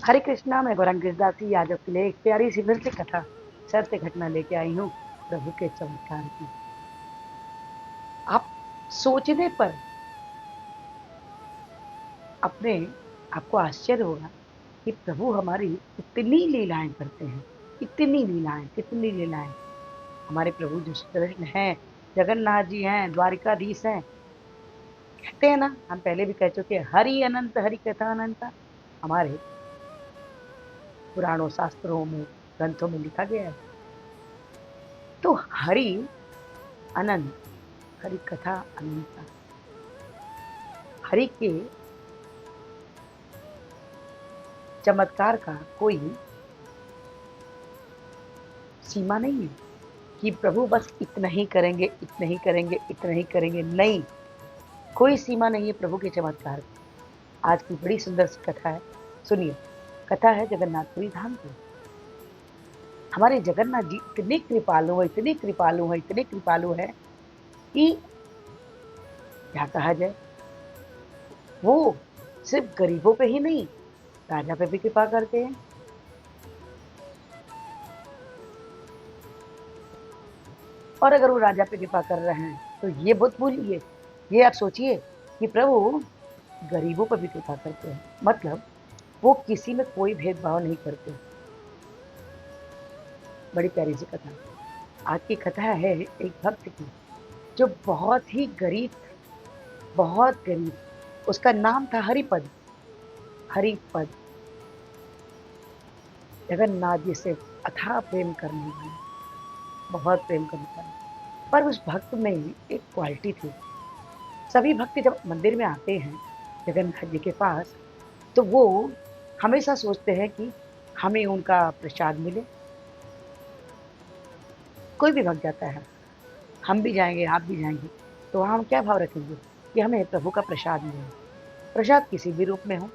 हरे कृष्णा, मैं गौरंग गिरदासी आज आपके लिए एक प्यारी सी फिर से कथा सत्य घटना लेके आई हूँ प्रभु के चमत्कार की। आप सोचने पर अपने आपको आश्चर्य होगा कि प्रभु हमारी इतनी लीलाएं करते हैं, इतनी लीलाएं, कितनी लीलाएं। हमारे प्रभु जो श्री कृष्ण हैं, जगन्नाथ जी हैं, द्वारिकाधीश हैं। कहते हैं ना, हम पहले भी कह चुके हैं, हरि अनंत, हरि कथा अनंत। हमारे पुराणों, शास्त्रों में, ग्रंथों में लिखा गया है। तो हरि अनंत, हरि कथा अनंत। हरि के चमत्कार का कोई सीमा नहीं है कि प्रभु बस इतना ही करेंगे, इतना ही करेंगे, इतना ही करेंगे। नहीं, कोई सीमा नहीं है प्रभु के चमत्कार की। आज की बड़ी सुंदर सी कथा है, सुनिए। कथा है जगन्नाथपुरी धाम की। हमारे जगन्नाथ जी इतने कृपालु है, इतने कृपालु है, इतने कृपालु है कि क्या कहा जाए। वो सिर्फ गरीबों पे ही नहीं, राजा पे भी कृपा करते हैं। और अगर वो राजा पे कृपा कर रहे हैं तो ये बहुत भूलिए, ये आप सोचिए कि प्रभु गरीबों पर भी कृपा करते हैं। मतलब वो किसी में कोई भेदभाव नहीं करते। बड़ी प्यारी सी कथा। आज की कथा है एक भक्त की जो बहुत ही गरीब था, बहुत गरीब। उसका नाम था हरिपद। हरिपद जगन्नाथ जी से अथाह प्रेम करने वाला, बहुत प्रेम करने वाला। पर उस भक्त में एक क्वालिटी थी। सभी भक्त जब मंदिर में आते हैं जगन्नाथ जी के पास, तो वो हमेशा सोचते हैं कि हमें उनका प्रसाद मिले। कोई भी भक्त जाता है, हम भी जाएंगे, आप भी जाएंगे, तो वहाँ हम क्या भाव रखेंगे कि हमें प्रभु का प्रसाद मिले। प्रसाद किसी भी रूप में हो,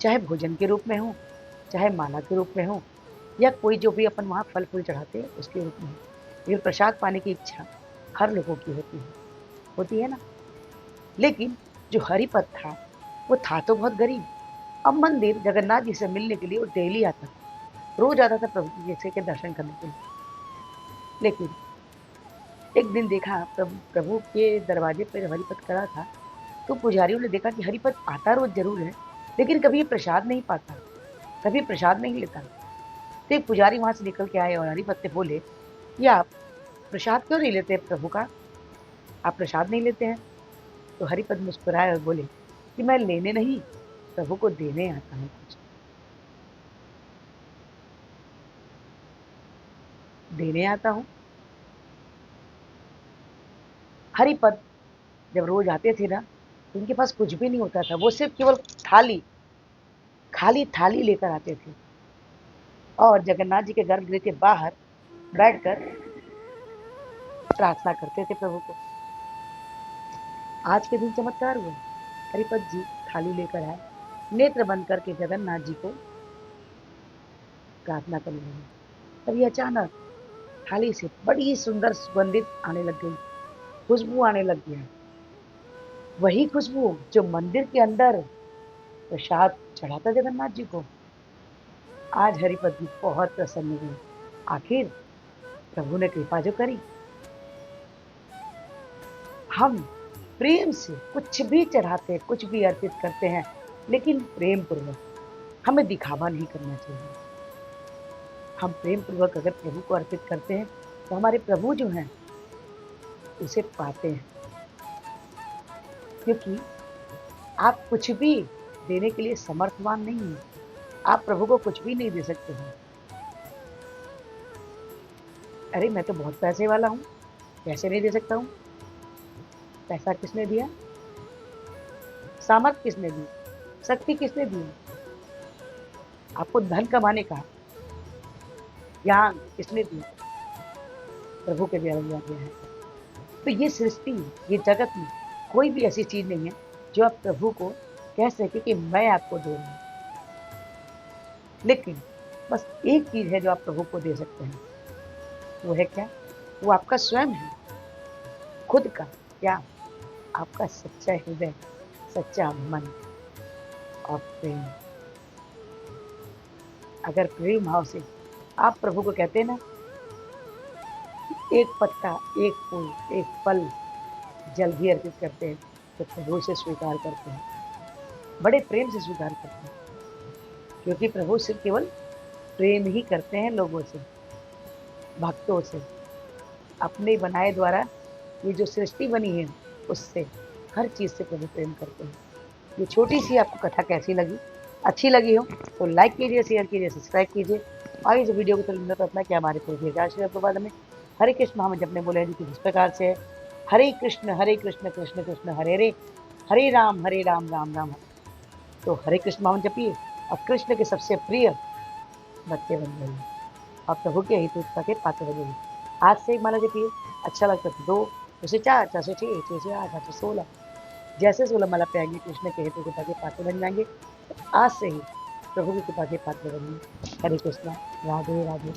चाहे भोजन के रूप में हो, चाहे माला के रूप में हो, या कोई जो भी अपन वहाँ फल फूल चढ़ाते हैं उसके रूप में हो। लेकिन प्रसाद पाने की इच्छा हर लोगों की होती है ना। लेकिन जो हरिपद था, वो था तो बहुत गरीब। अब मंदिर जगन्नाथ जी से मिलने के लिए वो डेली आता था, रोज आता था प्रभु जी के दर्शन करने के लिए। लेकिन एक दिन देखा प्रभु के दरवाजे पर हरिपद खड़ा था, तो पुजारियों ने देखा कि हरिपद आता रोज जरूर है, लेकिन कभी प्रसाद नहीं पाता, कभी प्रसाद नहीं लेता। तो एक पुजारी वहां से निकल के आए और हरिपद से बोले कि आप प्रसाद क्यों नहीं लेते प्रभु का, आप प्रसाद नहीं लेते हैं। तो हरिपद मुस्कुराए और बोले कि मैं लेने नहीं, प्रभु को देने आता हूँ, कुछ देने आता हूँ। हरिपद जब रोज आते थे ना, तो उनके पास कुछ भी नहीं होता था, वो सिर्फ केवल थाली, खाली थाली लेकर आते थे और जगन्नाथ जी के गर्भगृह के बाहर बैठकर प्रार्थना करते थे प्रभु को। आज के दिन चमत्कार हुआ। हरिपद जी थाली लेकर आए, नेत्र बंद करके जगन्नाथ जी को प्रार्थना करने लगे। तभी अचानक थाली से बड़ी सुंदर सुगंधित आने लग गई, खुशबू आने लग गया। वही खुशबू जो मंदिर के अंदर प्रसाद चढ़ा था जगन्नाथ जी को। आज हरिपद जी बहुत प्रसन्न हुए। आखिर प्रभु ने कृपा जो करी। हम प्रेम से कुछ भी चढ़ाते, कुछ भी अर्पित करते हैं, लेकिन प्रेम पूर्वक। हमें दिखावा नहीं करना चाहिए। हम प्रेम पूर्वक अगर प्रभु को अर्पित करते हैं तो हमारे प्रभु जो हैं उसे पाते हैं। क्योंकि आप कुछ भी देने के लिए समर्थवान नहीं हैं। आप प्रभु को कुछ भी नहीं दे सकते हैं। अरे मैं तो बहुत पैसे वाला हूँ, कैसे नहीं दे सकता हूँ। पैसा किसने दिया, सामर्थ किसने दी, शक्ति किसने दी, आपको धन कमाने का ज्ञान किसने दिया, प्रभु के द्वारा दिया गया है। तो ये सृष्टि, ये जगत में कोई भी ऐसी चीज नहीं है जो आप प्रभु को कह सके कि मैं आपको दे रहा हूँ। लेकिन बस एक चीज है जो आप प्रभु को दे सकते हैं, वो है क्या, वो आपका स्वयं है, खुद का। क्या, आपका सच्चा हृदय, सच्चा मन और प्रेम। अगर प्रेम भाव से आप प्रभु को कहते हैं ना, एक पत्ता, एक फूल, एक फल जल भी अर्पित करते हैं, तो प्रभु से स्वीकार करते हैं, बड़े प्रेम से स्वीकार करते हैं, क्योंकि प्रभु सिर्फ केवल प्रेम ही करते हैं लोगों से, भक्तों से। अपने बनाए द्वारा ये जो सृष्टि बनी है, उससे, हर चीज से प्रभु प्रेम करते हैं। ये छोटी सी आपको कथा कैसी लगी? अच्छी लगी हो तो लाइक कीजिए, शेयर कीजिए, सब्सक्राइब कीजिए। आगे जो वीडियो को चलने प्रयत्न क्या हमारे पूरे आशीर्वाद के बाद में हरे कृष्ण हम जपने बोले हैं, जिस प्रकार से है हरे कृष्ण कृष्ण कृष्ण हरे हरे, हरे राम राम राम हरे। तो हरे कृष्ण नाम जपिए और कृष्ण के सबसे प्रिय बच्चे बन जाइए और प्रभु के हितुता के पात्र बनिए। आज से एक माला जपिए, अच्छा लगता तो 2, जैसे 4, 4 से 6, 6 से 8, 8 से 16, जैसे 16 माला पे आएंगे कृष्ण के हेतु कृपा के पात्र बन जाएंगे। तो आज से ही प्रभु की कृपा के पात्र बनिए। हरे कृष्णा, राधे राधे।